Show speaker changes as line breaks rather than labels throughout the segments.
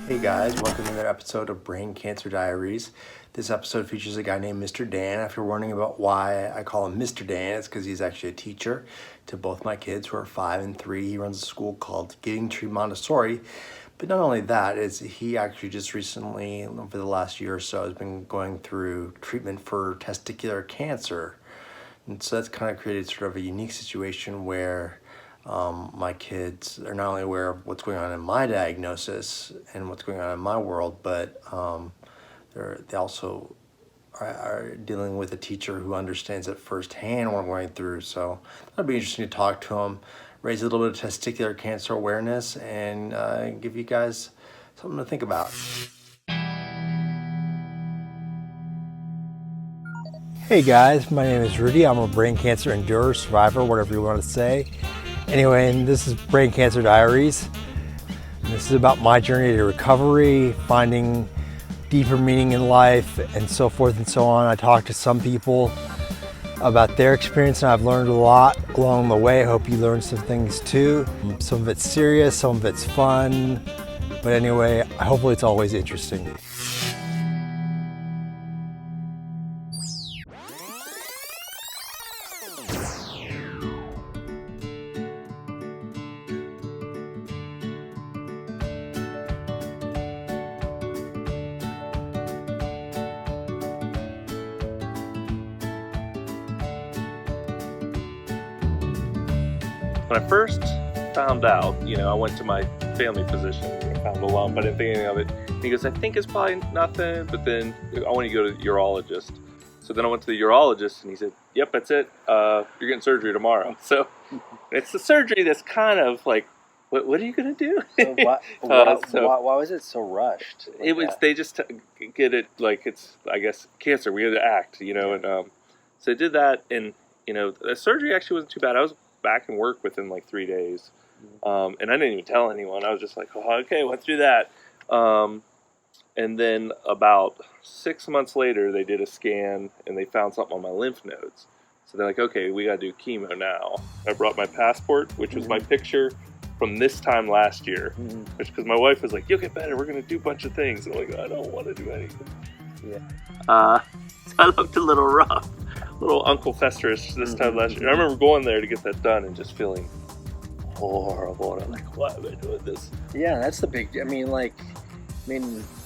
Hey guys, welcome to another episode of Brain Cancer Diaries. This episode features a guy named Mr. Dan. If you're wondering about why I call him Mr. Dan, it's because he's actually a teacher to both my kids who are 5 and 3. He runs a school called Giving Tree Montessori. But not only that, is he actually just recently, over the last year or so, has been going through treatment for testicular cancer. And so that's kind of created sort of a unique situation where my kids are not only aware of what's going on in my diagnosis and what's going on in my world, but they also are dealing with a teacher who understands it firsthand what I'm going through. So that'd be interesting to talk to him, raise a little bit of testicular cancer awareness, and give you guys something to think about. Hey guys, my name is Rudy. I'm a brain cancer endurer, survivor, whatever you want to say. Anyway, and this is Brain Cancer Diaries. And this is about my journey to recovery, finding deeper meaning in life, and so forth and so on. I talked to some people about their experience, and I've learned a lot along the way. I hope you learned some things too. Some of it's serious, some of it's fun. But anyway, hopefully it's always interesting.
When I first found out, I went to my family physician and found a lump. I didn't think anything of it. And he goes, I think it's probably nothing, but then I want you to go to the urologist. So then I went to the urologist and he said, yep, that's it. You're getting surgery tomorrow. So it's the surgery that's kind of like, what are you going to do?
Why was it so rushed?
They just get it like it's, I guess, cancer. We had to act, and so they did that. And, the surgery actually wasn't too bad. I was back in work within like 3 days. And I didn't even tell anyone. I was just like, oh, okay, went through that. And then about 6 months later, they did a scan and they found something on my lymph nodes. So they're like, okay, we got to do chemo now. I brought my passport, which was my picture from this time last year. Because my wife was like, you'll get better. We're going to do a bunch of things. And I'm like, I don't want to do anything. So I looked a little rough. Little Uncle Festerish this time last year. I remember going there to get that done and just feeling horrible. And I'm like, why am I doing this?
Yeah, that's the big.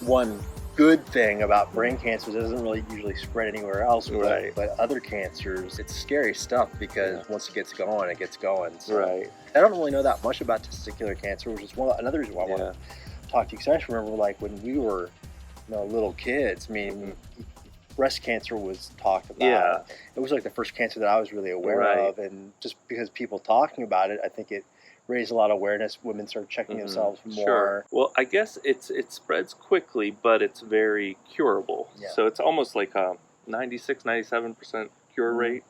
One good thing about brain cancer doesn't really usually spread anywhere else.
Right.
But other cancers, it's scary stuff because once it gets going, it gets going. So
Right.
I don't really know that much about testicular cancer, which is another reason why I want to talk to you. Because I just remember, like, when we were, little kids. Breast cancer was talked about.
Yeah.
It was like the first cancer that I was really aware of, and just because people talking about it, I think it raised a lot of awareness. Women started checking themselves more.
Sure. Well, I guess it spreads quickly, but it's very curable.
Yeah.
So it's almost like a 96, 97% cure rate,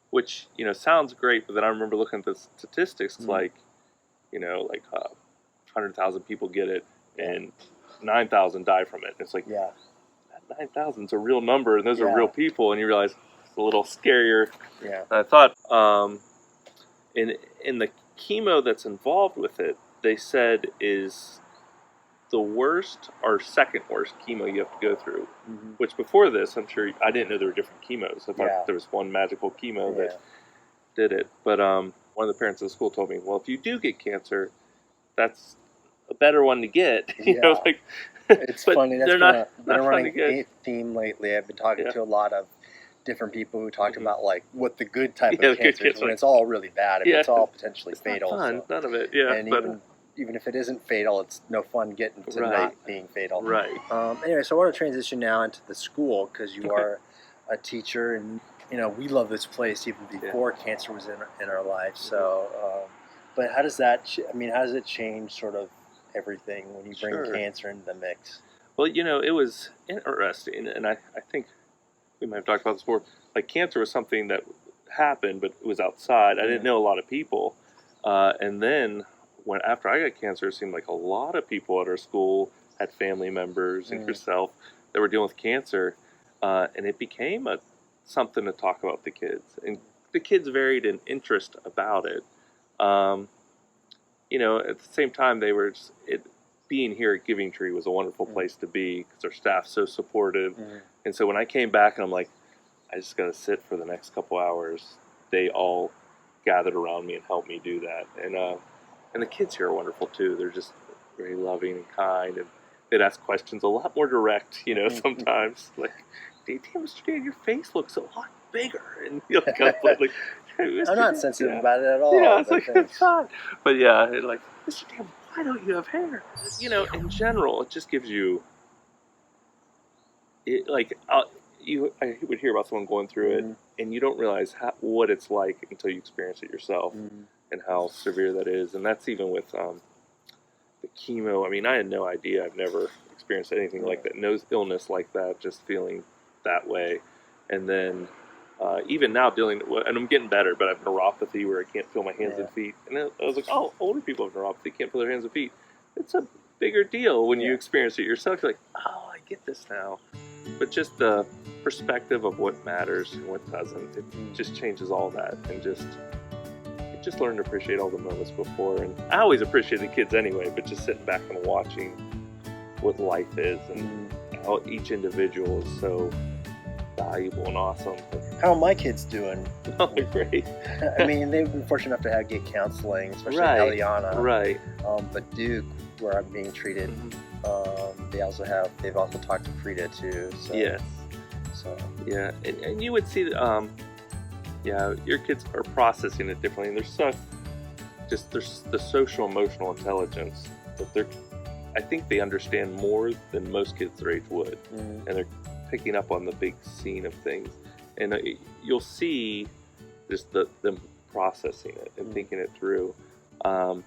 which, sounds great, but then I remember looking at the statistics, like 100,000 people get it and 9,000 die from it. It's like, 9,000 is a real number, and those are real people, and you realize it's a little scarier than I thought. In the chemo that's involved with it, they said is the worst or second worst chemo you have to go through. Which before this, I'm sure I didn't know there were different chemos. I thought there was one magical chemo that did it. But one of the parents at the school told me, well, if you do get cancer, that's a better one to get.
It's funny. That's
been a
running theme lately. I've been talking to a lot of different people who talked about like what the good type of cancer is when it's all really bad. It's all potentially fatal.
Not fun. None of it.
And even if it isn't fatal, it's no fun getting to not being fatal.
Right.
Anyway, so I want to transition now into the school because you are a teacher, and we love this place even before cancer was in our life. So, but how does that? How does it change sort of everything when you bring cancer into the mix?
Well, it was interesting, and I think we might have talked about this before. Like, cancer was something that happened, but it was outside. I didn't know a lot of people, and then after I got cancer, it seemed like a lot of people at our school had family members and yourself that were dealing with cancer, and it became something to talk about with the kids, and the kids varied in interest about it. At the same time, they were being here at Giving Tree was a wonderful place to be because our staff's so supportive.
Mhm.
And so when I came back and I'm like, I just got to sit for the next couple hours, they all gathered around me and helped me do that. And the kids here are wonderful too. They're just very loving and kind, and they'd ask questions a lot more direct, you know, sometimes. Like, damn, Mr. Dan, your face looks a lot bigger. And you'll come like, hey,
I'm not sensitive about it at all.
yeah, it's
but
like,
thanks.
it's not. But yeah, it like, Mr. Dan, why don't you have hair? You know, in general, it just gives you, it, like, I would hear about someone going through it, and you don't realize what it's like until you experience it yourself, and how severe that is. And that's even with the chemo. I mean, I had no idea. I've never experienced anything like that. No illness like that. Just feeling that way, and then even now dealing. And I'm getting better, but I have neuropathy where I can't feel my hands and feet. And I was like, oh, older people have neuropathy, can't feel their hands and feet. It's a bigger deal when you experience it yourself. You're like, oh, I get this now. But just the perspective of what matters and what doesn't, it just changes all that, and just learn to appreciate all the moments before. And I always appreciate the kids anyway, but just sitting back and watching what life is and how each individual is so valuable and awesome.
How are my kids doing?
Oh, they're great.
I mean, they've been fortunate enough to get counseling, especially Eliana.
Right.
But Duke, where I'm being treated, they've also talked to Frida too. So,
Yes.
So
Yeah, and you would see that, your kids are processing it differently, and there's the social emotional intelligence that I think they understand more than most kids their age would, and they're picking up on the big scene of things, and you'll see just them processing it and thinking it through, and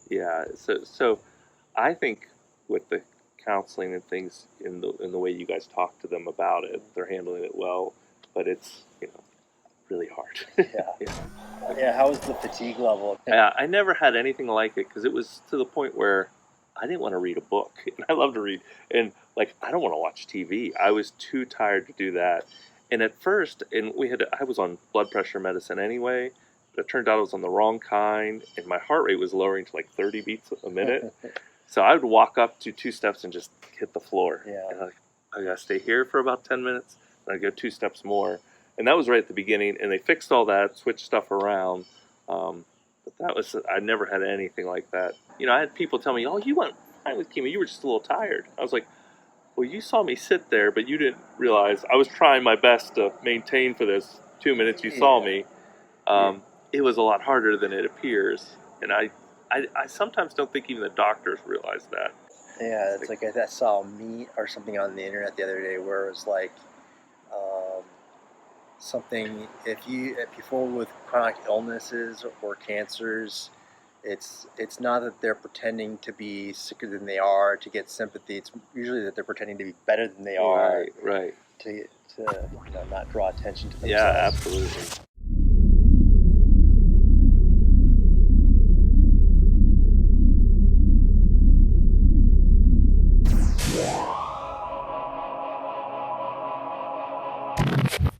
yeah, so I think with the counseling and things in the way you guys talk to them about it, they're handling it well, but it's really hard.
Yeah. How was the fatigue level?
Yeah, I never had anything like it because it was to the point where I didn't want to read a book, and I love to read, and like I don't want to watch TV. I was too tired to do that, and at first, I was on blood pressure medicine anyway. But it turned out I was on the wrong kind, and my heart rate was lowering to like 30 beats a minute. So I would walk up to 2 steps and just hit the floor.
Yeah.
And I gotta stay here for about 10 minutes, and I'd go 2 steps more. And that was right at the beginning, and they fixed all that, switched stuff around. But I never had anything like that. You know, I had people tell me, oh, you went fine with chemo, you were just a little tired. I was like, well, you saw me sit there, but you didn't realize I was trying my best to maintain for this 2 minutes you saw me. It was a lot harder than it appears, and I sometimes don't think even the doctors realize that.
Yeah, it's like I saw a meme or something on the internet the other day where it was like something if you fall with chronic illnesses or cancers, it's not that they're pretending to be sicker than they are to get sympathy. It's usually that they're pretending to be better than they are.
Right.
To not draw attention to themselves.
Yeah, absolutely.